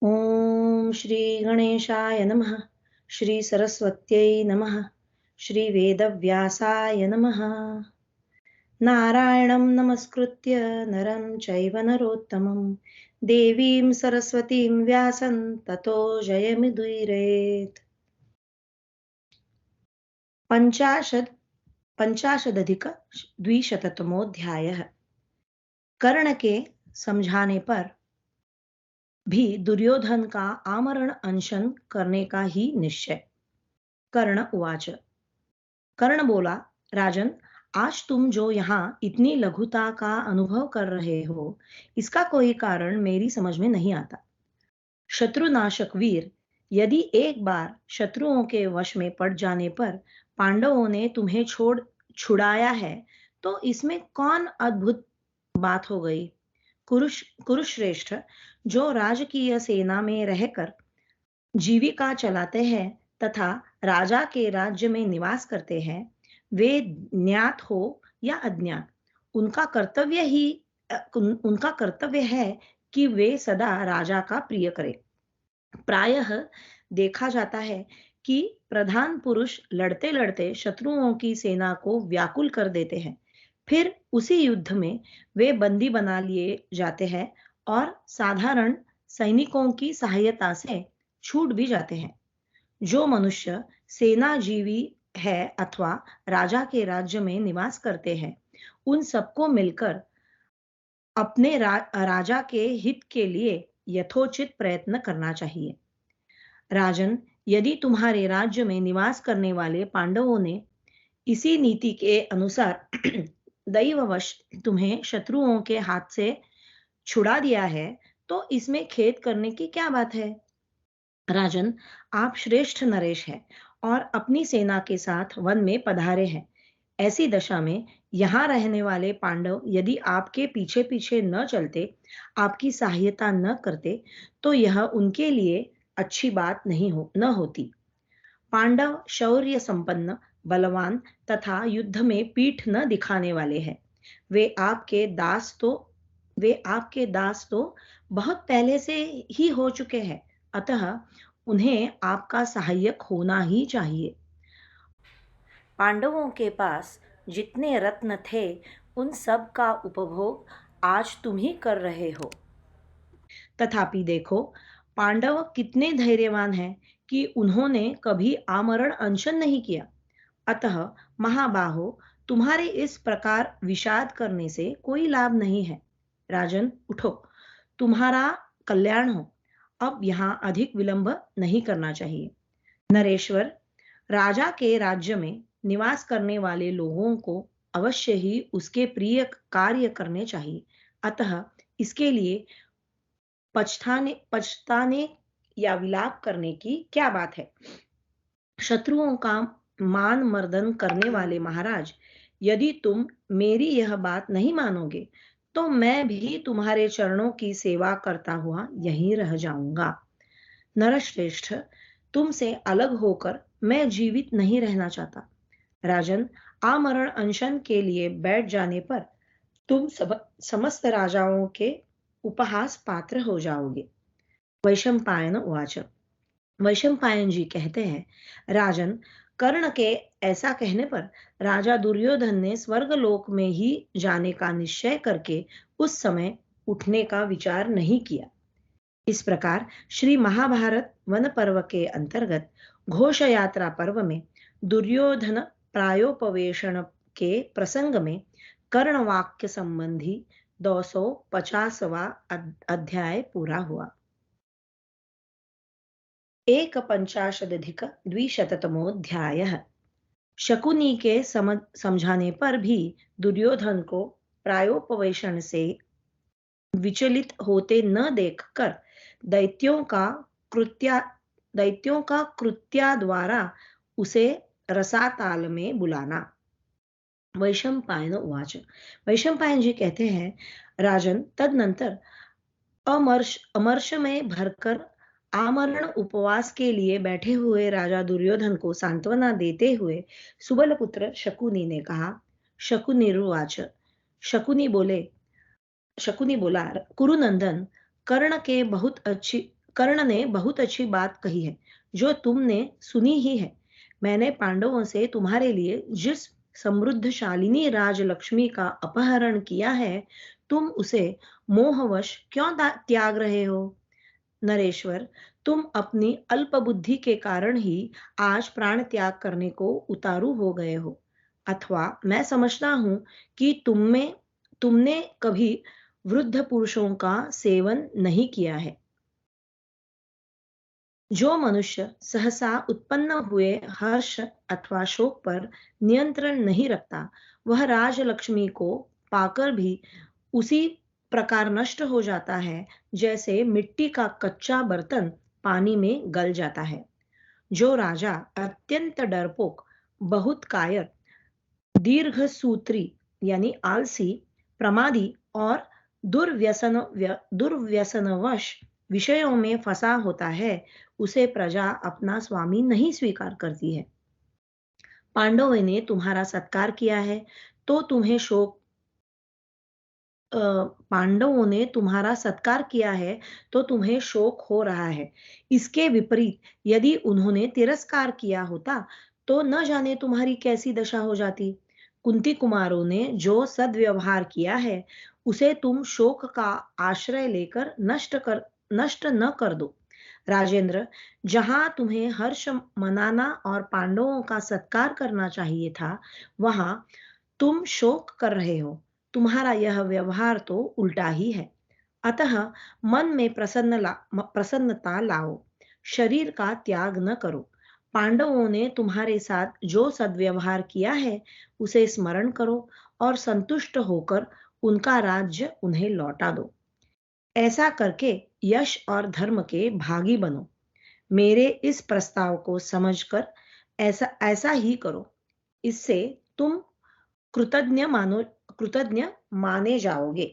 ओम श्री गणेशाय नमः। श्री सरस्वत्यै नमः। श्री वेदव्यासाय नमः। नारायणं नमस्कृत्य नरं चैव नरोत्तमं देवीं सरस्वतीं व्यासं ततो जयमुदीरयेत्। पंचाशदधिक द्विशततमोऽध्यायः। कर्ण के समझाने पर भी दुर्योधन का आमरण अनशन करने का ही निश्चय। कर्ण उवाच। कर्ण बोला, राजन, आज तुम जो यहाँ इतनी लघुता का अनुभव कर रहे हो, इसका कोई कारण मेरी समझ में नहीं आता। शत्रुनाशक वीर, यदि एक बार शत्रुओं के वश में पड़ जाने पर पांडवों ने तुम्हें छुड़ाया है, तो इसमें कौन अद्भुत बात हो गई। कुरुश्रेष्ठ, जो राजकीय सेना में रहकर जीविका चलाते हैं तथा राजा के राज्य में निवास करते हैं, वे ज्ञात हो या अज्ञात, उनका कर्तव्य है कि वे सदा राजा का प्रिय करें। प्रायः देखा जाता है कि प्रधान पुरुष लड़ते लड़ते शत्रुओं की सेना को व्याकुल कर देते हैं। फिर उसी युद्ध में वे बंदी बना लिए जाते हैं और साधारण सैनिकों की सहायता से छूट भी जाते हैं। जो मनुष्य सेनाजीवी है अथवा राजा के राज्य में निवास करते हैं, उन सबको मिलकर अपने राजा के हित के लिए यथोचित प्रयत्न करना चाहिए। राजन, यदि तुम्हारे राज्य में निवास करने वाले पांडवों ने इसी नीति के अनुसार दैववश तुम्हें शत्रुओं के हाथ से छुड़ा दिया है, तो इसमें खेद करने की क्या बात है। राजन, आप श्रेष्ठ नरेश हैं और अपनी सेना के साथ वन में पधारे हैं। ऐसी दशा में यहाँ रहने वाले पांडव यदि आपके पीछे पीछे न चलते, आपकी सहायता न करते, तो यह उनके लिए अच्छी बात न होती। पांडव शौर्य संपन्न, बलवान तथा युद्ध में पीठ न दिखाने वाले हैं। वे आपके दास तो वे आपके दास तो बहुत पहले से ही हो चुके हैं, अतः उन्हें आपका सहायक होना ही चाहिए। पांडवों के पास जितने रत्न थे, उन सब का उपभोग आज तुम ही कर रहे हो। तथापि देखो, पांडव कितने धैर्यवान हैं कि उन्होंने कभी आमरण अनशन नहीं किया। अतः महाबाहो, तुम्हारे इस प्रकार विषाद करने से कोई लाभ नहीं है। राजन, उठो, तुम्हारा कल्याण हो। अब यहाँ अधिक विलंब नहीं करना चाहिए। नरेश्वर, राजा के राज्य में निवास करने वाले लोगों को अवश्य ही उसके प्रिय कार्य करने चाहिए। अतः इसके लिए पछताने या विलाप करने की क्या बात है। शत्रुओं का मान मर्दन करने वाले महाराज, यदि तुम मेरी यह बात नहीं मानोगे, तो मैं भी तुम्हारे चरणों की सेवा करता हुआ यहीं रह जाऊंगा। नरश्रेष्ठ, तुमसे अलग होकर मैं जीवित नहीं रहना चाहता। राजन, आमरण अनशन के लिए बैठ जाने पर तुम समस्त राजाओं के उपहास पात्र हो जाओगे। वैशंपायन उवाच। वैशंपायन जी कहते हैं, राजन, कर्ण के ऐसा कहने पर राजा दुर्योधन ने स्वर्गलोक में ही जाने का निश्चय करके उस समय उठने का विचार नहीं किया। इस प्रकार श्री महाभारत वन पर्व के अंतर्गत घोष यात्रा पर्व में दुर्योधन प्रायोपवेशन के प्रसंग में कर्ण वाक्य संबंधी 250वां अध्याय पूरा हुआ। 1पंचाशदधिक द्विशततमोऽध्यायः। शकुनी के समझाने पर भी दुर्योधन को प्रायोपवेशन से विचलित होते न देखकर दैत्यों का कृत्या कृत्या द्वारा उसे रसाताल में बुलाना। वैशंपायन उवाच। वैशंपायन जी कहते हैं, राजन, तदनंतर अमर्ष में भरकर आमरण उपवास के लिए बैठे हुए राजा दुर्योधन को सांत्वना देते हुए सुबलपुत्र शकुनी ने कहा। शकुनिरुवाच। शकुनी बोला, कुरुनंदन, कर्ण ने बहुत अच्छी बात कही है, जो तुमने सुनी ही है। मैंने पांडवों से तुम्हारे लिए जिस समृद्धशालिनी राजलक्ष्मी का अपहरण किया है, तुम उसे मोहवश क्यों त्याग रहे हो? नरेश्वर, तुम अपनी अल्पबुद्धि के कारण ही आज प्राण त्याग करने को उतारू हो गए हो। अथवा मैं समझता हूं कि तुमने कभी वृद्ध पुरुषों का सेवन नहीं किया है। जो मनुष्य सहसा उत्पन्न हुए हर्ष अथवा शोक पर नियंत्रण नहीं रखता, वह राजलक्ष्मी को पाकर भी उसी प्रकार नष्ट हो जाता है, जैसे मिट्टी का कच्चा बर्तन पानी में गल जाता है। जो राजा अत्यंत डरपोक, बहुत कायर, दीर्घसूत्री यानी आलसी, प्रमादी और दुर्व्यसनवश विषयों में फंसा होता है, उसे प्रजा अपना स्वामी नहीं स्वीकार करती है। पांडवों ने तुम्हारा सत्कार किया है, तो तुम्हें शोक अ, पांडवों ने तुम्हारा सत्कार किया है, तो तुम्हें शोक हो रहा है। इसके विपरीत यदि उन्होंने तिरस्कार किया होता, तो न जाने तुम्हारी कैसी दशा हो जाती। कुंती कुमारों ने जो सद्व्यवहार किया है, उसे तुम शोक का आश्रय लेकर नष्ट न कर दो। राजेंद्र, जहां तुम्हें हर्ष मनाना और पांडवों का सत्कार करना चाहिए था, वहां तुम शोक कर रहे हो। तुम्हारा यह व्यवहार तो उल्टा ही है। अतः मन में प्रसन्नता लाओ, शरीर का त्याग न करो। पांडवों ने तुम्हारे साथ जो सद्व्यवहार किया है, उसे स्मरण करो और संतुष्ट होकर उनका राज्य उन्हें लौटा दो। ऐसा करके यश और धर्म के भागी बनो। मेरे इस प्रस्ताव को समझकर ऐसा ऐसा ही करो। इससे तुम कृतज्ञ मानो कृतज्ञ माने जाओगे।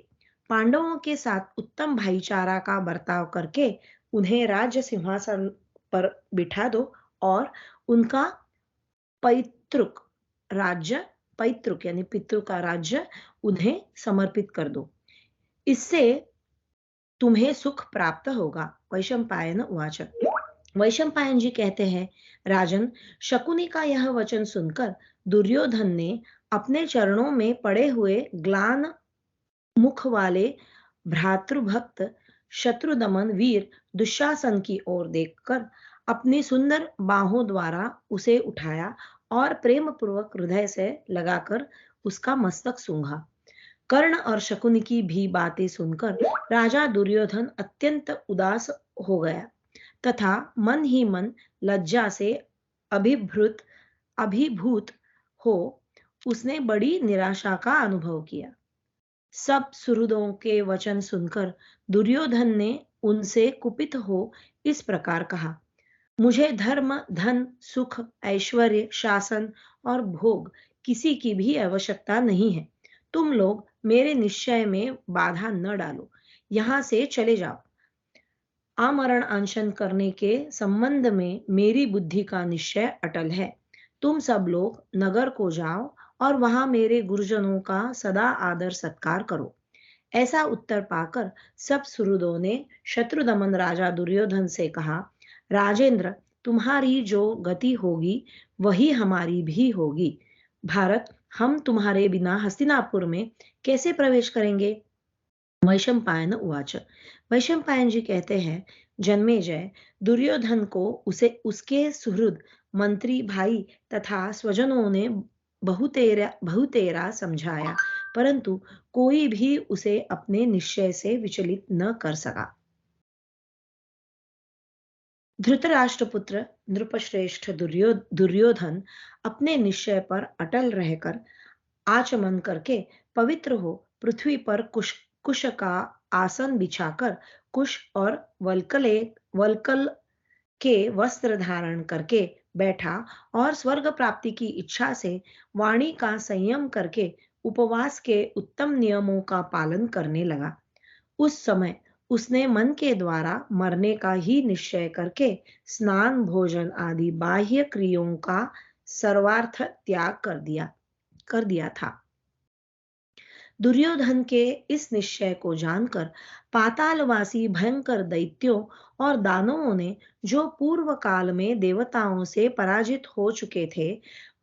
पांडवों के साथ उत्तम भाईचारा का बर्ताव करके उन्हें राज्य सिंहासन पर बिठा दो और उनका पैतृक राज्य, पैतृक यानी पितृ का राज्य, उन्हें समर्पित कर दो। इससे तुम्हें सुख प्राप्त होगा। वैशंपायन उवाच। वैशंपायन जी कहते हैं, राजन, शकुनी का यह वचन सुनकर दुर्योधन ने अपने चरणों में पड़े हुए ग्लान मुख वाले भ्रातृभक्त शत्रुदमन वीर दुशासन की ओर देखकर अपनी सुंदर बाहों द्वारा उसे उठाया और प्रेम पूर्वक हृदय से लगाकर उसका मस्तक सूंघा। कर्ण और शकुनी की भी बातें सुनकर राजा दुर्योधन अत्यंत उदास हो गया तथा मन ही मन लज्जा से अभिभूत अभिभूत हो उसने बड़ी निराशा का अनुभव किया। सब सुहृदों के वचन सुनकर दुर्योधन ने उनसे कुपित हो इस प्रकार कहा, मुझे धर्म, धन, सुख, ऐश्वर्य, शासन और भोग किसी की भी आवश्यकता नहीं है। तुम लोग मेरे निश्चय में बाधा न डालो, यहां से चले जाओ। आमरण अनशन करने के संबंध में मेरी बुद्धि का निश्चय अटल है। तुम सब लोग नगर को जाओ और वहां मेरे गुरुजनों का सदा आदर सत्कार करो। ऐसा उत्तर पाकर सब सुहृदों ने शत्रुदमन राजा दुर्योधन से कहा, राजेंद्र, तुम्हारी जो गति होगी वही हमारी भी होगी। भारत, हम तुम्हारे बिना हस्तिनापुर में कैसे प्रवेश करेंगे? वैशंपायन उवाच। वैशंपायन जी कहते हैं, जन्मेजय, दुर्योधन को उसे उसके सुहृद, मंत्री, भाई तथा स्वजनों ने बहुतेरा समझाया, परंतु कोई भी उसे अपने निश्चय से विचलित न कर सका। धृतराष्ट्रपुत्र नृपश्रेष्ठ दुर्योधन अपने निश्चय पर अटल रहकर आचमन करके पवित्र हो पृथ्वी पर कुश का आसन बिछाकर कुश और वल्कल के वस्त्र धारण करके बैठा और स्वर्ग प्राप्ति की इच्छा से वाणी का संयम करके उपवास के उत्तम नियमों का पालन करने लगा। उस समय उसने मन के द्वारा मरने का ही निश्चय करके स्नान, भोजन आदि बाह्य क्रियाओं का सर्वार्थ त्याग कर दिया था। दुर्योधन के इस निश्चय को जानकर पातालवासी भयंकर दैत्यों और दानवों ने, जो पूर्व काल में देवताओं से पराजित हो चुके थे,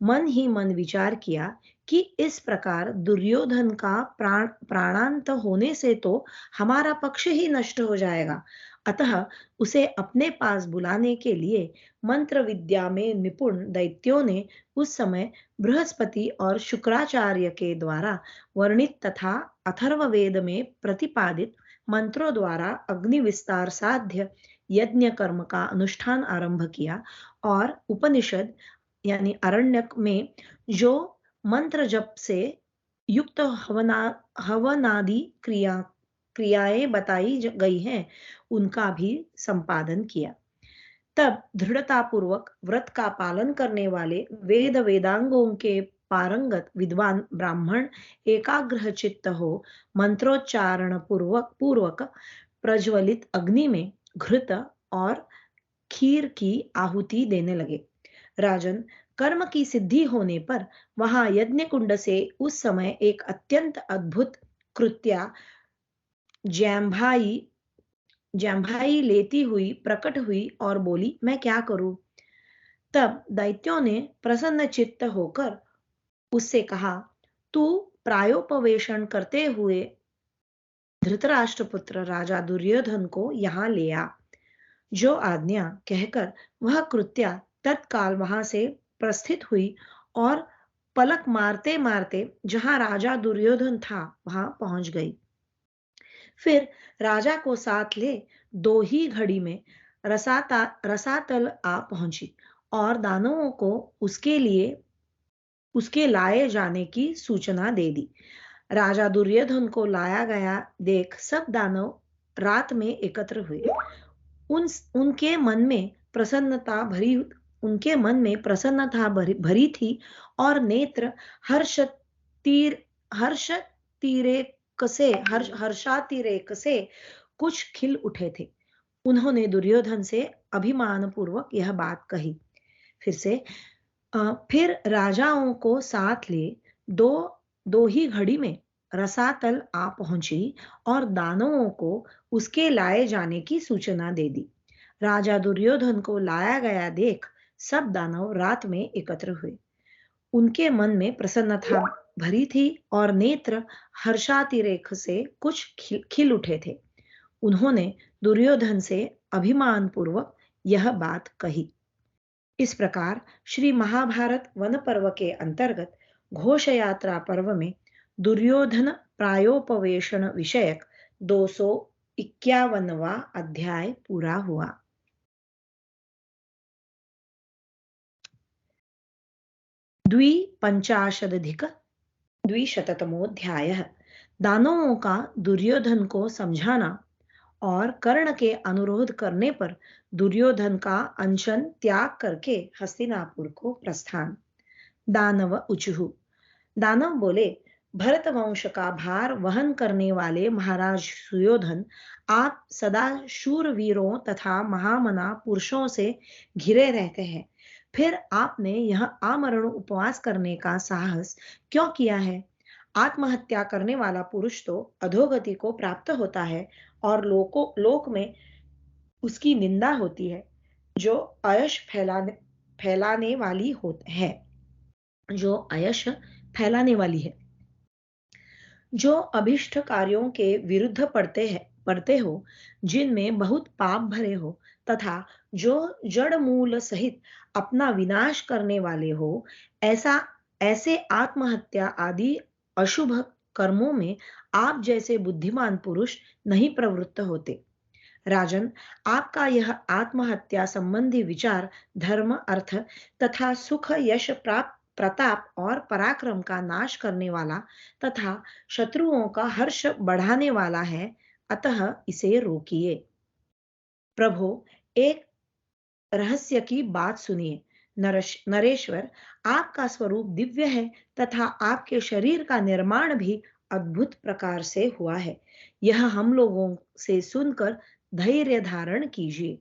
मन ही मन विचार किया कि इस प्रकार दुर्योधन का प्राणांत होने से तो हमारा पक्ष ही नष्ट हो जाएगा। अतः उसे अपने पास बुलाने के लिए मंत्र विद्या में निपुण दैत्यों ने उस समय बृहस्पति और शुक्राचार्य के द्वारा वर्णित तथा अथर्ववेद में प्रतिपादित मंत्रों द्वारा अग्नि विस्तार साध्य यज्ञ कर्म का अनुष्ठान आरंभ किया, और उपनिषद यानी अरण्यक में जो मंत्र जप से युक्त हवनादि क्रियाएं बताई गई हैं, उनका भी संपादन किया। तब दृढ़ता पूर्वक व्रत का पालन करने वाले वेद वेदांगों के पारंगत विद्वान ब्राह्मण एकाग्र चित्त हो मंत्रोच्चारण पूर्वक प्रज्वलित अग्नि में घृत और खीर की आहुति देने लगे। राजन, कर्म की सिद्धि होने पर वहां यज्ञ कुंड से उस समय एक अत्यंत अद्भुत कृत्या जैम्भाई जैम्भाई लेती हुई प्रकट हुई और बोली, मैं क्या करूं? तब दैत्यों ने प्रसन्न चित्त होकर उससे कहा, तू प्रायोपवेशन करते हुए धृतराष्ट्रपुत्र राजा दुर्योधन को यहाँ ले आ। जो आज्ञा कहकर वह कृत्या तत्काल वहां से प्रस्थित हुई और पलक मारते मारते जहां राजा दुर्योधन था वहां पहुंच गई। फिर राजा को साथ ले दो ही घड़ी में रसातल आ पहुंची और दानवों को उसके लाए जाने की सूचना दे दी। राजा दुर्योधन को लाया गया देख सब दानव रात में एकत्र हुए। उन उनके मन में प्रसन्नता भरी उनके मन में प्रसन्नता भरी थी और नेत्र हर्ष तीर हर्ष हर्षातिरेक से कुछ खिल उठे थे। उन्होंने दुर्योधन से अभिमान पूर्वक यह बात कही। फिर राजाओं को साथ ले दो दो ही घड़ी में रसातल आ पहुंची और दानवों को उसके लाए जाने की सूचना दे दी। राजा दुर्योधन को लाया गया देख सब दानव रात में एकत्र हुए। उनके मन में प्रसन्नता भरी थी और नेत्र हर्षातिरेक से कुछ खिल उठे थे। उन्होंने दुर्योधन से अभिमान पूर्वक यह बात कही। इस प्रकार श्री महाभारत वन पर्व के अंतर्गत घोष यात्रा पर्व में दुर्योधन प्रायोपवेशन विषयक 251वां अध्याय पूरा हुआ। द्विपंचाशदधिक द्विशततमोऽध्यायः। दानवों का दुर्योधन को समझाना और कर्ण के अनुरोध करने पर दुर्योधन का अनशन त्याग करके हस्तिनापुर को प्रस्थान। दानव उचुहु। दानव बोले, भरत वंश का भार वहन करने वाले महाराज सुयोधन, आप सदा शूरवीरों तथा महामना पुरुषों से घिरे रहते हैं, फिर आपने यह आमरण उपवास करने का साहस क्यों किया है? आत्महत्या करने वाला पुरुष तो अधोगति को प्राप्त होता है और लोक में उसकी निंदा होती है, जो अयश फैलाने वाली है जो अभिष्ट कार्यों के विरुद्ध पड़ते हो, जिनमें बहुत पाप भरे हो तथा जो जड़ मूल सहित अपना विनाश करने वाले हो, ऐसे आत्महत्या आदि अशुभ कर्मों में आप जैसे बुद्धिमान पुरुष नहीं प्रवृत्त होते। राजन, आपका यह आत्महत्या संबंधी विचार धर्म, अर्थ तथा सुख, यश, प्रताप और पराक्रम का नाश करने वाला तथा शत्रुओं का हर्ष बढ़ाने वाला है, अतः इसे रोकिए। प्रभो, एक रहस्य की बात सुनिए। नरेश्वर, आपका स्वरूप दिव्य है तथा आपके शरीर का निर्माण भी अद्भुत प्रकार से हुआ है। यह हम लोगों से सुनकर धैर्य धारण कीजिए।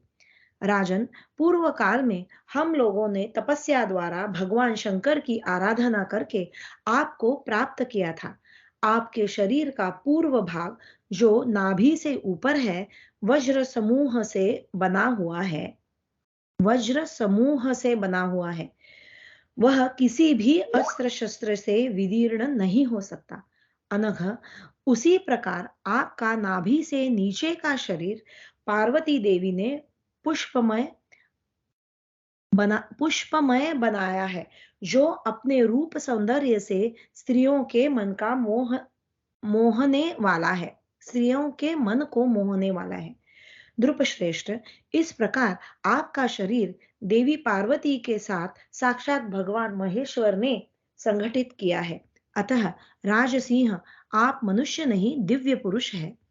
राजन, पूर्व काल में हम लोगों ने तपस्या द्वारा भगवान शंकर की आराधना करके आपको प्राप्त किया था। आपके शरीर का पूर्व भाग जो नाभि से ऊपर है, वज्र समूह से बना हुआ है। वज्र समूह से बना हुआ है। वह किसी भी अस्त्र शस्त्र से विदीर्ण नहीं हो सकता। अनघ उसी प्रकार आपका नाभि से नीचे का शरीर पार्वती देवी ने पुष्पमय पुष्पमय बनाया है, जो अपने रूप सौंदर्य से स्त्रियों के मन का मोहने वाला है। स्त्रियों के मन को मोहने वाला है। ध्रुव श्रेष्ठ, इस प्रकार आपका शरीर देवी पार्वती के साथ साक्षात भगवान महेश्वर ने संगठित किया है। अतः राजसिंह, आप मनुष्य नहीं दिव्य पुरुष है।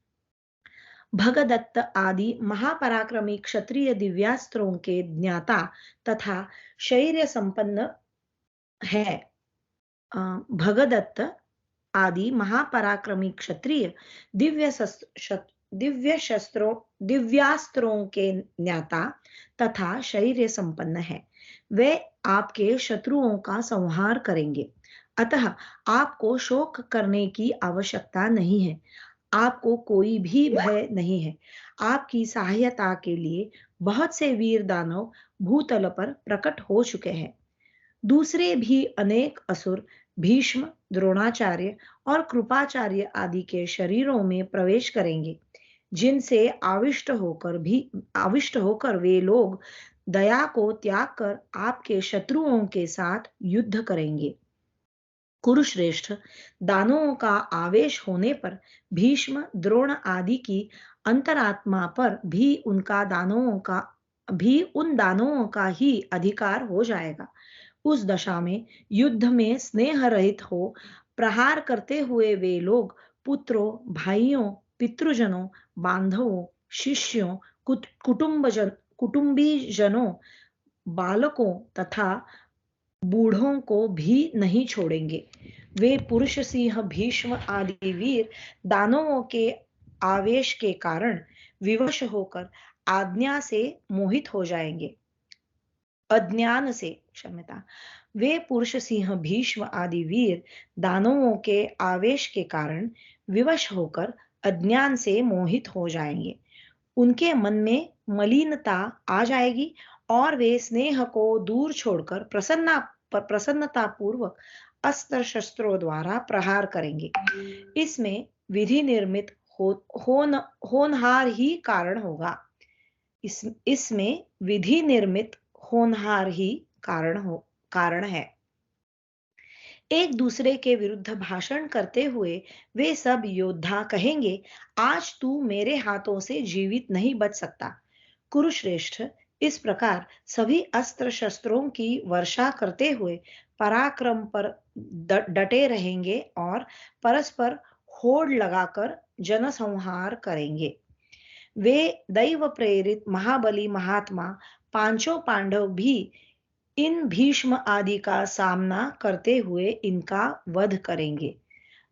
भगदत्त आदि महापराक्रमी क्षत्रिय दिव्यास्त्रों के ज्ञाता तथा शौर्य संपन्न है। भगदत्त आदि महापराक्रमी क्षत्रिय दिव्य शस्त्रों दिव्यास्त्रों के ज्ञाता तथा शौर्य संपन्न है। वे आपके शत्रुओं का संहार करेंगे। अतः आपको शोक करने की आवश्यकता नहीं है। आपको कोई भी भय नहीं है। आपकी सहायता के लिए बहुत से वीर दानव भूतल पर प्रकट हो चुके हैं। दूसरे भी अनेक असुर भीष्म, द्रोणाचार्य और कृपाचार्य आदि के शरीरों में प्रवेश करेंगे, जिनसे आविष्ट होकर वे लोग दया को त्याग कर आपके शत्रुओं के साथ युद्ध करेंगे। कुरुश्रेष्ठ, दानवों का आवेश होने पर भीष्म, द्रोण आदि की अंतरात्मा पर भी उन दानवों का ही अधिकार हो जाएगा। उस दशा में युद्ध में स्नेह रहित हो प्रहार करते हुए वे लोग पुत्रों, भाइयों, पितृजनों, बांधवों, शिष्यों, कुटुंबीजनों, बालकों तथा बूढ़ों को भी नहीं छोड़ेंगे। वे पुरुष सिंह, भीष्म आदि वीर दानवों के आवेश के कारण विवश होकर आज्ञा से मोहित हो जाएंगे। अज्ञान से, क्षमता। वे पुरुष सिंह, भीष्म आदि वीर दानवों के आवेश के कारण विवश होकर अज्ञान से मोहित हो जाएंगे। उनके मन में मलिनता आ जाएगी और वे स्नेह को दूर छोड़कर प्रसन्नता पूर्वक अस्त्र शस्त्रों द्वारा प्रहार करेंगे। इसमें विधि निर्मित होनहार ही कारण होगा। इसमें विधि निर्मित होनहार ही कारण है। एक दूसरे के विरुद्ध भाषण करते हुए वे सब योद्धा कहेंगे, आज तू मेरे हाथों से जीवित नहीं बच सकता। कुरुश्रेष्ठ, इस प्रकार सभी अस्त्र शस्त्रों की वर्षा करते हुए पराक्रम पर डटे रहेंगे और परस्पर होड़ लगाकर जनसंहार करेंगे। वे दैव प्रेरित महाबली महात्मा पांचों पांडव भी इन भीष्म आदि का सामना करते हुए इनका वध करेंगे।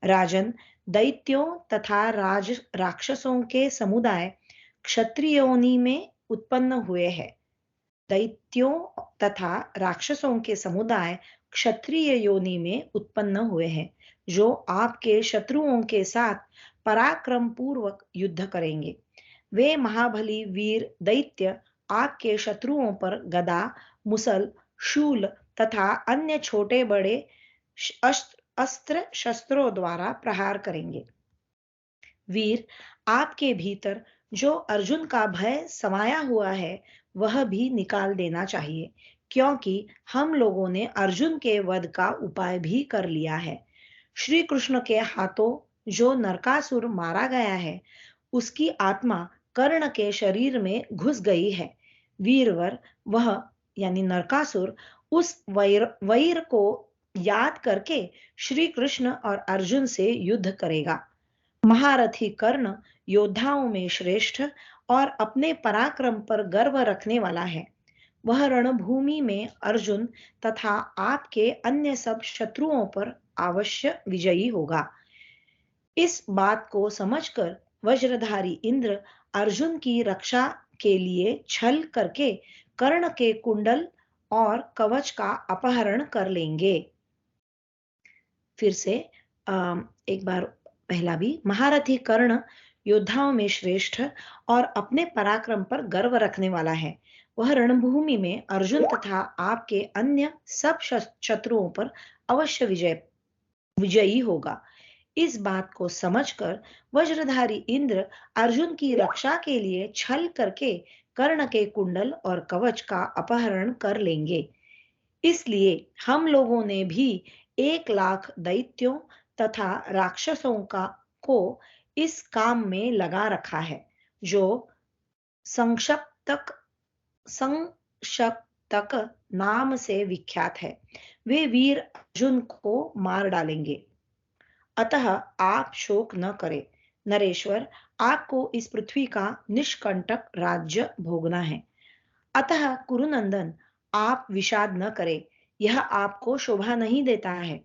राजन, दैत्यों तथा राक्षसों के समुदाय क्षत्रिय योनि में उत्पन्न हुए हैं। दैत्यों तथा राक्षसों के समुदाय क्षत्रिय योनि में उत्पन्न हुए हैं, जो आपके शत्रुओं के साथ पराक्रम पूर्वक युद्ध करेंगे। वे महाबली वीर दैत्य आपके शत्रुओं पर गदा, मुसल, शूल तथा अन्य छोटे बड़े अस्त्र शस्त्रों द्वारा प्रहार करेंगे। वीर, आपके भीतर जो अर्जुन का भय समाया हुआ है, वह भी निकाल देना चाहिए, क्योंकि हम लोगों ने अर्जुन के वध का उपाय भी कर लिया है। श्री कृष्ण के हाथों जो नरकासुर मारा गया है, उसकी आत्मा कर्ण के शरीर में घुस गई है। वीरवर, वह यानी नरकासुर उस वैर को याद करके श्री कृष्ण और अर्जुन से युद्ध करेगा। महारथी कर्ण योद्धाओं में श्रेष्ठ और अपने पराक्रम पर गर्व रखने वाला है। वह रणभूमि में अर्जुन तथा आपके अन्य सब शत्रुओं पर अवश्य विजयी होगा। इस बात को समझकर वज्रधारी इंद्र अर्जुन की रक्षा के लिए छल करके कर्ण के कुंडल और कवच का अपहरण कर लेंगे। फिर से एक बार पहला भी, महारथी कर्ण योद्धाओं में श्रेष्ठ और अपने पराक्रम पर गर्व रखने वाला है। वह रणभूमि में अर्जुन तथा आपके अन्य सब शत्रुओं पर अवश्य विजयी होगा। इस बात को समझकर वज्रधारी इंद्र अर्जुन की रक्षा के लिए छल करके कर्ण के कुंडल और कवच का अपहरण कर लेंगे। इसलिए हम लोगों ने भी 1 लाख दैत्यों तथा राक्षसों का को इस काम में लगा रखा है, जो संक्षप्तक संक्षप्तक नाम से विख्यात है। वे वीर अर्जुन को मार डालेंगे। अतः आप शोक न करें नरेश्वर, आपको इस पृथ्वी का निष्कंटक राज्य भोगना है। अतः कुरुनंदन, आप विषाद न करें, यह आपको शोभा नहीं देता है।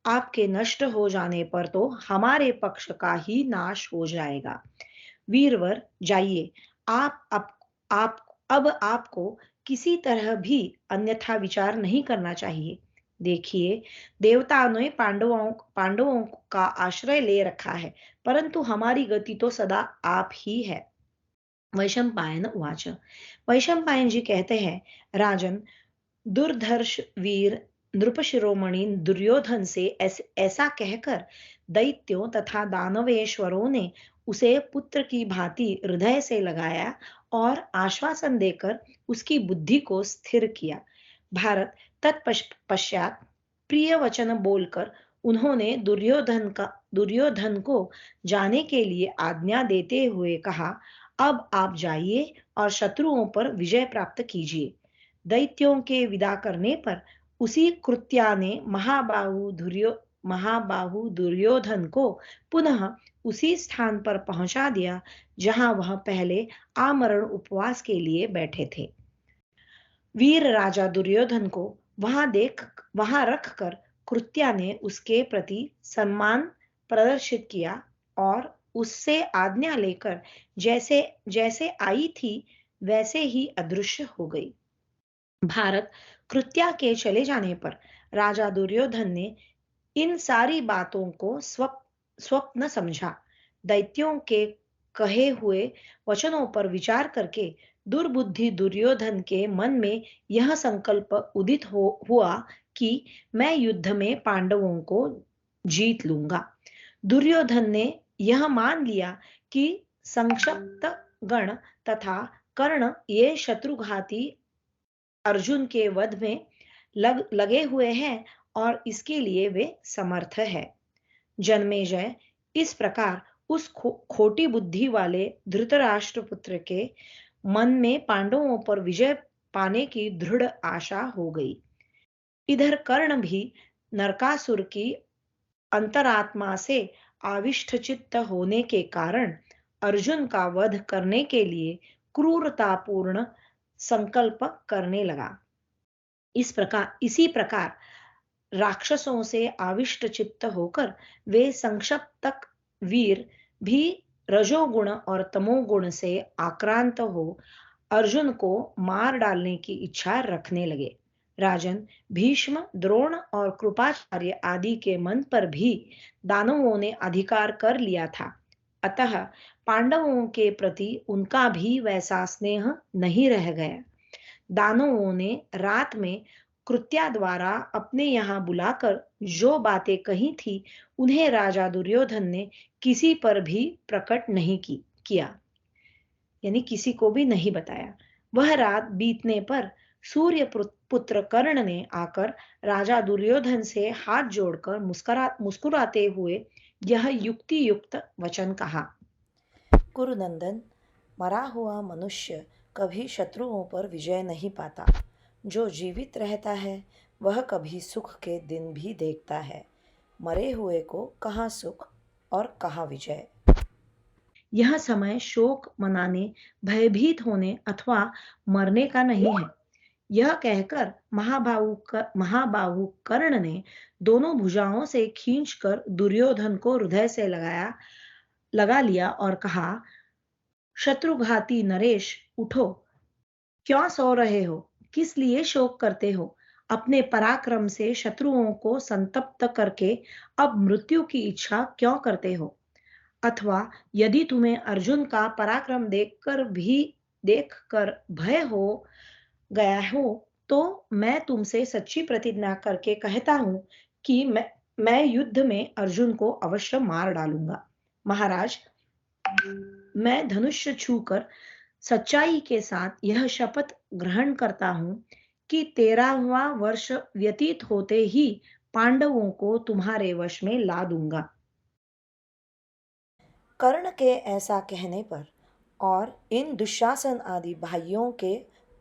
आपके नष्ट हो जाने पर तो हमारे पक्ष का ही नाश हो जाएगा। वीरवर जाइए, आप अब आपको किसी तरह भी अन्यथा विचार नहीं करना चाहिए। देखिए, देवताओं ने पांडवों का आश्रय ले रखा है, परंतु हमारी गति तो सदा आप ही है। वैशंपायन उवाच। वैशंपायन जी कहते हैं, राजन, दुर्धर्ष वीर नृपशिरोमणि दुर्योधन से ऐसा कहकर दैत्यों तथा दानवेश्वरों ने उसे पुत्र की भांति हृदय से लगाया और आश्वासन देकर उसकी बुद्धि को स्थिर किया। भारत तत्पश्चात प्रिय वचन बोलकर उन्होंने दुर्योधन को जाने के लिए आज्ञा देते हुए कहा, अब आप जाइए और शत्रुओं पर विजय प्राप्त कीजिए। दैत्यों के विदा करने पर उसी कृत्या ने महाबाहु दुर्योधन को पुनः उसी स्थान पर पहुंचा दिया जहां वह पहले आमरण उपवास के लिए बैठे थे। वीर राजा दुर्योधन को वहां रखकर कृत्या ने उसके प्रति सम्मान प्रदर्शित किया और उससे आज्ञा लेकर जैसे जैसे आई थी वैसे ही अदृश्य हो गई। भारत कृत्या के चले जाने पर राजा दुर्योधन ने इन सारी बातों को स्वप्न समझा। दैत्यों के कहे हुए वचनों पर विचार करके दुर्बुद्धि दुर्योधन के मन में यह संकल्प उदित हुआ कि मैं युद्ध में पांडवों को जीत लूंगा। दुर्योधन ने यह मान लिया कि संक्षिप्त गण तथा कर्ण ये शत्रुघाती अर्जुन के वध में लगे हुए हैं और इसके लिए वे समर्थ है। जन्मेजय इस प्रकार उस खोटी बुद्धि वाले धृतराष्ट्र पुत्र के मन में पांडवों पर विजय पाने की दृढ़ आशा हो गई। इधर कर्ण भी नरकासुर की अंतरात्मा से आविष्ट चित्त होने के कारण अर्जुन का वध करने के लिए क्रूरतापूर्ण संकल्प करने लगा। इसी प्रकार राक्षसों से आविष्ट चित्त होकर वे संक्षिप्तक वीर भी रजोगुण और तमोगुण से आक्रांत हो अर्जुन को मार डालने की इच्छा रखने लगे। राजन, भीष्म, द्रोण और कृपाचार्य आदि के मन पर भी दानवों ने अधिकार कर लिया था। अतः पांडवों के प्रति उनका भी वैसा स्नेह नहीं रह गया। दानवों ने रात में कृत्या द्वारा अपने यहाँ बुलाकर जो बातें कही थी उन्हें राजा दुर्योधन ने किसी पर भी प्रकट नहीं किया, यानी किसी को भी नहीं बताया। वह रात बीतने पर सूर्य पुत्र कर्ण ने आकर राजा दुर्योधन से हाथ जोड़कर मुस्कुराते हुए यह युक्ति युक्त वचन कहा, कुरुनंदन, मरा हुआ मनुष्य कभी शत्रुओं पर विजय नहीं पाता। जो जीवित रहता है वह कभी सुख के दिन भी देखता है। मरे हुए को कहाँ सुख और कहाँ विजय। यह समय शोक मनाने, भयभीत होने अथवा मरने का नहीं है। यह कहकर महाबाहु कर्ण ने दोनों भुजाओं से खींचकर दुर्योधन को हृदय से लगा लिया और कहा, शत्रुघाती नरेश, उठो, क्यों सो रहे हो? किस लिए शोक करते हो? अपने पराक्रम से शत्रुओं को संतप्त करके अब मृत्यु की इच्छा क्यों करते हो? अथवा यदि तुम्हें अर्जुन का पराक्रम देखकर भय हो गया हो, तो मैं तुमसे सच्ची प्रतिज्ञा करके कहता हूँ कि मैं युद्ध में अर्जुन को अवश्य मार डालूंगा। महाराज, मैं धनुष्य छूकर सच्चाई के साथ यह शपथ ग्रहण करता हूँ कि 13वां वर्ष व्यतीत होते ही पांडवों को तुम्हारे वश में ला दूंगा। कर्ण के ऐसा कहने पर और इन दुशासन आदि भाइयों के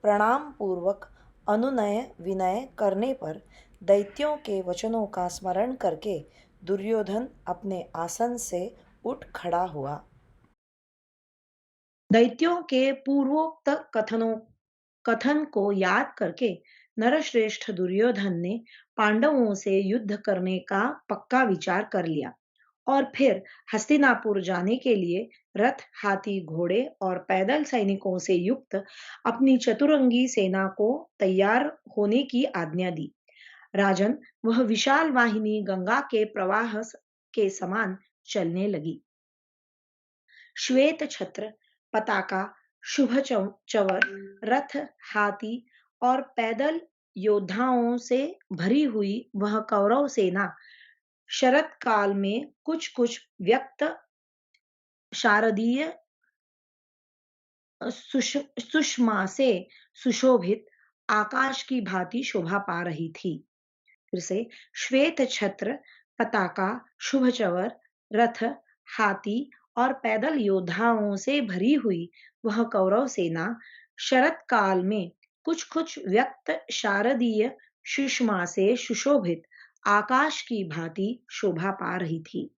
प्रणाम पूर्वक अनुनय विनय करने पर दैत्यों के वचनों का स्मरण करके दुर्योधन अपने आसन से उठ खड़ा हुआ। दैत्यों के पूर्वोक्त कथन को याद करके नरश्रेष्ठ दुर्योधन ने पांडवों से युद्ध करने का पक्का विचार कर लिया और फिर हस्तिनापुर जाने के लिए रथ, हाथी, घोड़े और पैदल सैनिकों से युक्त अपनी चतुरंगी सेना को तैयार होने की आज्ञा दी। राजन, वह विशाल वाहिनी गंगा के प्रवाह के समान चलने लगी। श्वेत छत्र, पताका, शुभ चवर, रथ, हाथी और पैदल योद्धाओं से भरी हुई वह कौरव सेना शरत काल में कुछ कुछ व्यक्त शारदीय सुषमा से सुशोभित आकाश की भांति शोभा पा रही थी। फिर से, श्वेत छत्र, पताका, शुभ चवर, रथ, हाथी और पैदल योद्धाओं से भरी हुई वह कौरव सेना शरत काल में कुछ कुछ व्यक्त शारदीय सुषमा से सुशोभित आकाश की भांति शोभा पा रही थी।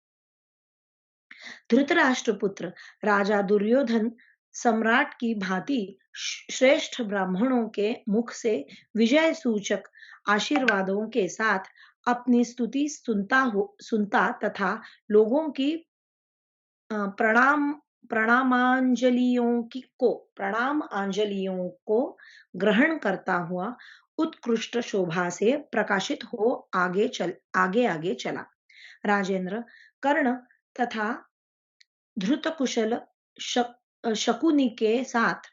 धृतराष्ट्र पुत्र राजा दुर्योधन सम्राट की भांति श्रेष्ठ ब्राह्मणों के मुख से विजय सूचक आशीर्वादों के साथ अपनी स्तुति सुनता तथा लोगों की प्रणाम प्रणाम आंजलियों को ग्रहण करता हुआ उत्कृष्ट शोभा से प्रकाशित हो आगे आगे चला। राजेंद्र, कर्ण तथा धृत कुशल शकुनी के साथ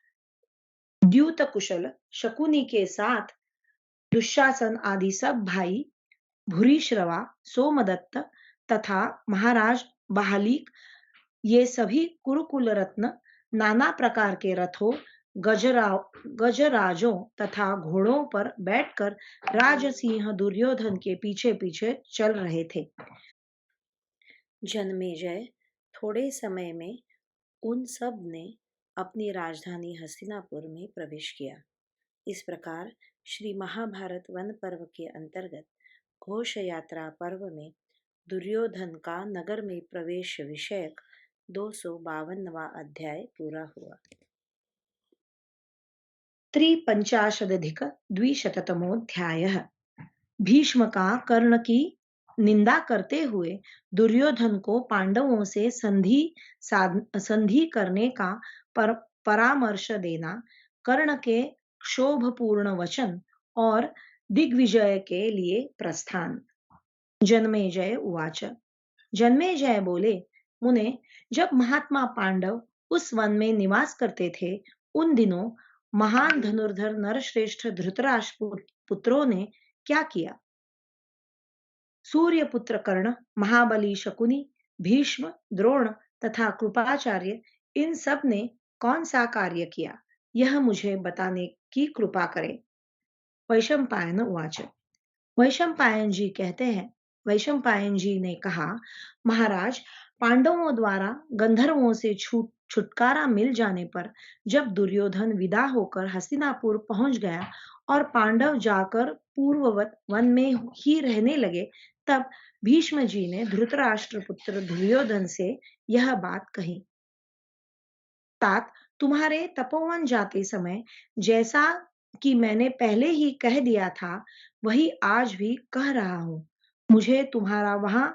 द्यूत कुशल शकुनी के साथ दुशासन आदि सब भाई भूरिश्रवा, सोमदत्त तथा महाराज बहालिक, ये सभी कुरुकुल रत्न नाना प्रकार के रथों, गजराजों तथा घोड़ों पर बैठकर राजसिंह दुर्योधन के पीछे पीछे चल रहे थे। जन्मेजय थोड़े समय में उन सब ने अपनी राजधानी हस्तिनापुर में प्रवेश किया। इस प्रकार श्री महाभारत वन पर्व के अंतर्गत घोष यात्रा पर्व में दुर्योधन का नगर में प्रवेश विषयक 252वां अध्याय पूरा हुआ। त्रिपंचाशदधिक द्विशततमोऽध्यायः। भीष्म का कर्ण की निंदा करते हुए दुर्योधन को पांडवों से संधि करने का परामर्श देना, कर्ण के क्षोभपूर्ण वचन और दिग्विजय के लिए प्रस्थान। जन्मेजय उवाच। जन्मेजय बोले, मुने, जब महात्मा पांडव उस वन में निवास करते थे, उन दिनों महान धनुर्धर नरश्रेष्ठ धृतराष्ट्र पुत्रों ने क्या किया? सूर्यपुत्र कर्ण, महाबली शकुनी, भीष्म, द्रोण तथा कृपाचार्य, इन सब ने कौन सा कार्य किया, यह मुझे बताने की कृपा करें। वैशंपायन उवाच। वैशंपायन जी कहते हैं, वैशंपायन जी ने कहा, महाराज, पांडवों द्वारा गंधर्वों से छुटकारा मिल जाने पर जब दुर्योधन विदा होकर हस्तिनापुर पहुंच गया और पांडव जाकर पूर्ववत वन में ही रहने लगे, तब भीष्म जी ने धृतराष्ट्र पुत्र दुर्योधन से यह बात कही। तात, तुम्हारे तपोवन जाते समय जैसा कि मैंने पहले ही कह दिया था, वही आज भी कह रहा हूं। मुझे तुम्हारा वहां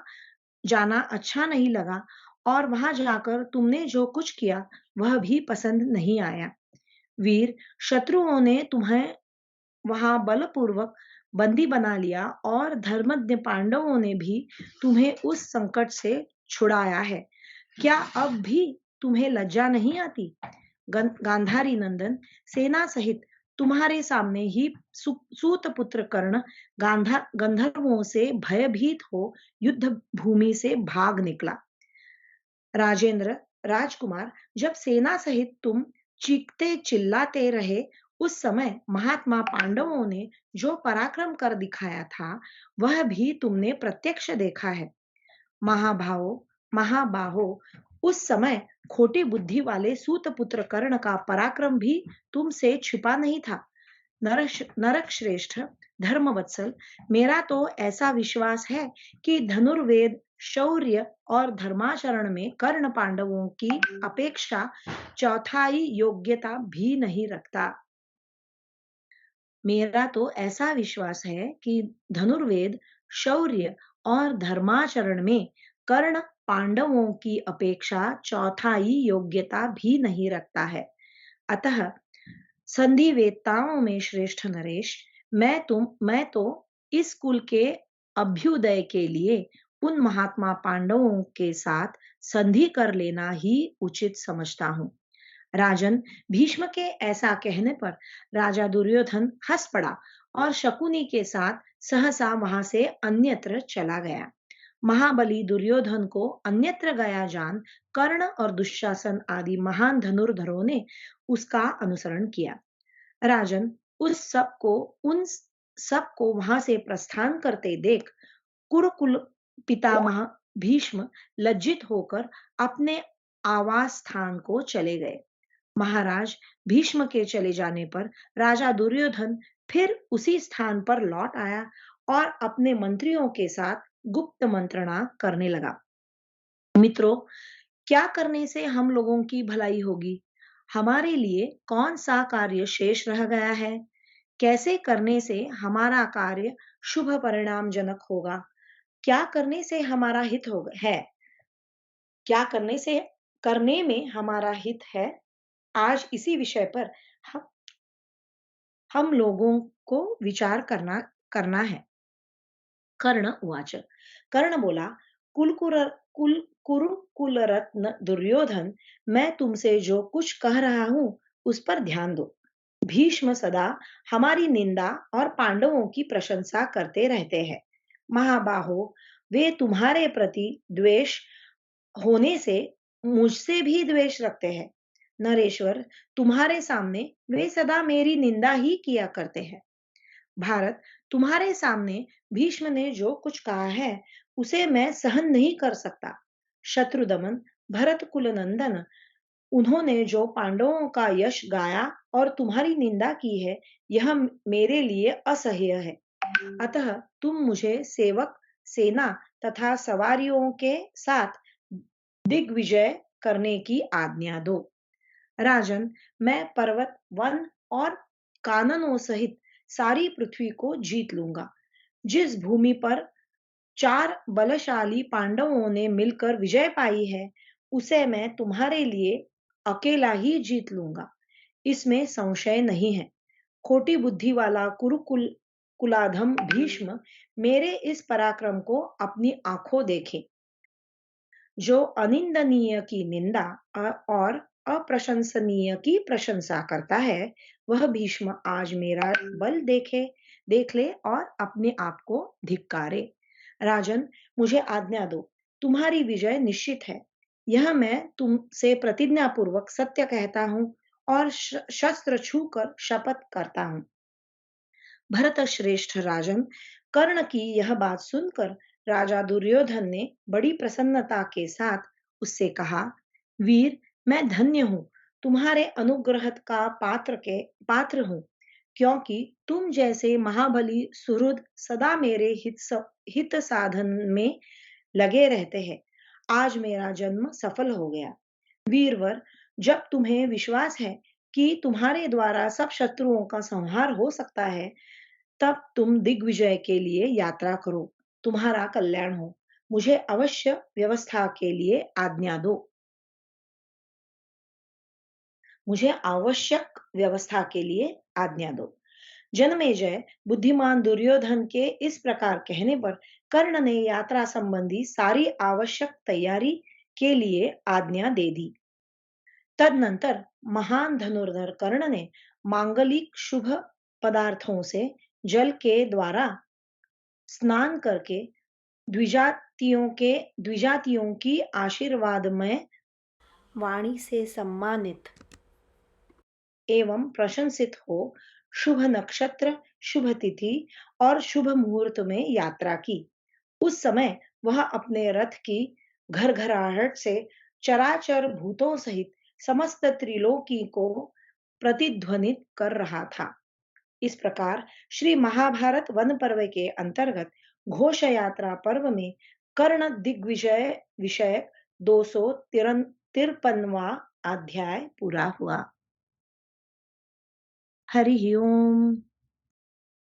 जाना अच्छा नहीं लगा और वहां जाकर तुमने जो कुछ किया वह भी पसंद नहीं आया। वीर, शत्रुओं ने तुम्हें वहां बलपूर्वक बंदी बना लिया और धर्मज्ञ पांडवों ने भी तुम्हें उस संकट से छुड़ाया है। क्या अब भी तुम्हें लज्जा नहीं आती? गांधारी नंदन, सेना सहित तुम्हारे सामने ही सूत पुत्र कर्ण गंधर्वों से भयभीत हो युद्ध भूमि से भाग निकला। राजेंद्र, राजकुमार, जब सेना सहित तुम चीखते चिल्लाते रहे, उस समय महात्मा पांडवों ने जो पराक्रम कर दिखाया था, वह भी तुमने प्रत्यक्ष देखा है। महाभावो महाबाहो, उस समय खोटी बुद्धि वाले सूतपुत्र कर्ण का पराक्रम भी तुमसे छिपा नहीं था। नरक श्रेष्ठ, धर्मवत्सल, मेरा तो ऐसा विश्वास है कि धनुर्वेद, शौर्य और धर्माचरण में कर्ण पांडवों की अपेक्षा चौथाई योग्यता भी नहीं रखता। मेरा तो ऐसा विश्वास है कि धनुर्वेद, शौर्य और धर्माचरण में कर्ण पांडवों की अपेक्षा चौथाई योग्यता भी नहीं रखता है। अतः संधि वेत्ताओं में श्रेष्ठ नरेश, मैं तो इस कुल के अभ्युदय के लिए उन महात्मा पांडवों के साथ संधि कर लेना ही उचित समझता हूँ। राजन, भीष्म के ऐसा कहने पर राजा दुर्योधन हंस पड़ा और शकुनी के साथ सहसा वहां से अन्यत्र चला गया। महाबली दुर्योधन को अन्यत्र गया जान कर्ण और दुशासन आदि महान धनुर्धरों ने उसका अनुसरण किया। राजन, उन सबको वहां से प्रस्थान करते देख कुरुकुल पितामह भीष्म लज्जित होकर अपने आवास स्थान को चले गए। महाराज, भीष्म के चले जाने पर राजा दुर्योधन फिर उसी स्थान पर लौट आया और अपने मंत्रियों के साथ गुप्त मंत्रणा करने लगा। मित्रों, क्या करने से हम लोगों की भलाई होगी? हमारे लिए कौन सा कार्य शेष रह गया है? कैसे करने से हमारा कार्य शुभ परिणाम जनक होगा? क्या करने से हमारा हित होगा है? क्या करने से करने में हमारा हित है? आज इसी विषय पर हम हम लोगों को विचार करना है। कर्ण उवाच, कर्ण बोला, कुल कुरुकुल रत्न दुर्योधन, मैं तुमसे जो कुछ कह रहा हूं उस पर ध्यान दो। भीष्म सदा हमारी निंदा और पांडवों की प्रशंसा करते रहते हैं। महाबाहो, वे तुम्हारे प्रति द्वेष होने से मुझसे भी द्वेष रखते हैं। नरेश्वर, तुम्हारे सामने वे सदा मेरी निंदा ही किया करते हैं। भारत, तुम्हारे सामने भीष्म ने जो कुछ कहा है उसे मैं सहन नहीं कर सकता। शत्रुदमन, भरत कुल नंदन, उन्होंने जो पांडवों का यश गाया और तुम्हारी निंदा की है, यह मेरे लिए असह्य है। अतः तुम मुझे सेवक, सेना तथा सवारियों के साथ दिग्विजय करने की आज्ञा दो। राजन, मैं पर्वत, वन और काननों सहित सारी पृथ्वी को जीत लूंगा। जिस भूमि पर चार बलशाली पांडवों ने मिलकर विजय पाई है, उसे मैं तुम्हारे लिए अकेला ही जीत लूंगा। इसमें संशय नहीं है। खोटी बुद्धि वाला कुलाधम भीष्म मेरे इस पराक्रम को अपनी आंखों देखे। जो अनिंदनीय की निंदा और अप्रशंसनीय की प्रशंसा करता है, वह भीष्म आज मेरा बल देख ले और अपने आप को धिक्कारे। राजन, मुझे आज्ञा दो, तुम्हारी विजय निश्चित है। यह मैं तुमसे प्रतिज्ञा पूर्वक सत्य कहता हूँ और शस्त्र छूकर शपथ करता हूँ। भरत श्रेष्ठ राजन, कर्ण की यह बात सुनकर राजा दुर्योधन ने बड़ी प्रसन्नता के साथ उससे कहा, वीर, मैं धन्य हूँ, तुम्हारे अनुग्रह का पात्र हूँ, क्योंकि तुम जैसे महाबली सुहृद सदा मेरे हित साधन में लगे रहते हैं। आज मेरा जन्म सफल हो गया। वीरवर, जब तुम्हें विश्वास है कि तुम्हारे द्वारा सब शत्रुओं का संहार हो सकता है, तब तुम दिग्विजय के लिए यात्रा करो। तुम्हारा कल्याण हो। मुझे अवश्य व्यवस्था के लिए आज्ञा दो। मुझे आवश्यक व्यवस्था के लिए आज्ञा दो। जनमेजय बुद्धिमान दुर्योधन के इस प्रकार कहने पर कर्ण ने यात्रा संबंधी सारी आवश्यक तैयारी के लिए आज्ञा दे दी। तदनंतर महान धनुर्धर कर्ण ने मांगलिक शुभ पदार्थों से जल के द्वारा स्नान करके द्विजातियों की आशीर्वादमय वाणी से सम्मानित एवं प्रशंसित हो शुभ नक्षत्र, शुभ तिथि और शुभ मुहूर्त में यात्रा की। उस समय वह अपने रथ की घरघराहट से चराचर भूतों सहित समस्त त्रिलोकी को प्रतिध्वनित कर रहा था। इस प्रकार श्री महाभारत वन पर्व के अंतर्गत घोष यात्रा पर्व में कर्ण दिग्विजय विषयक 253वां अध्याय पूरा हुआ। हरि ओम।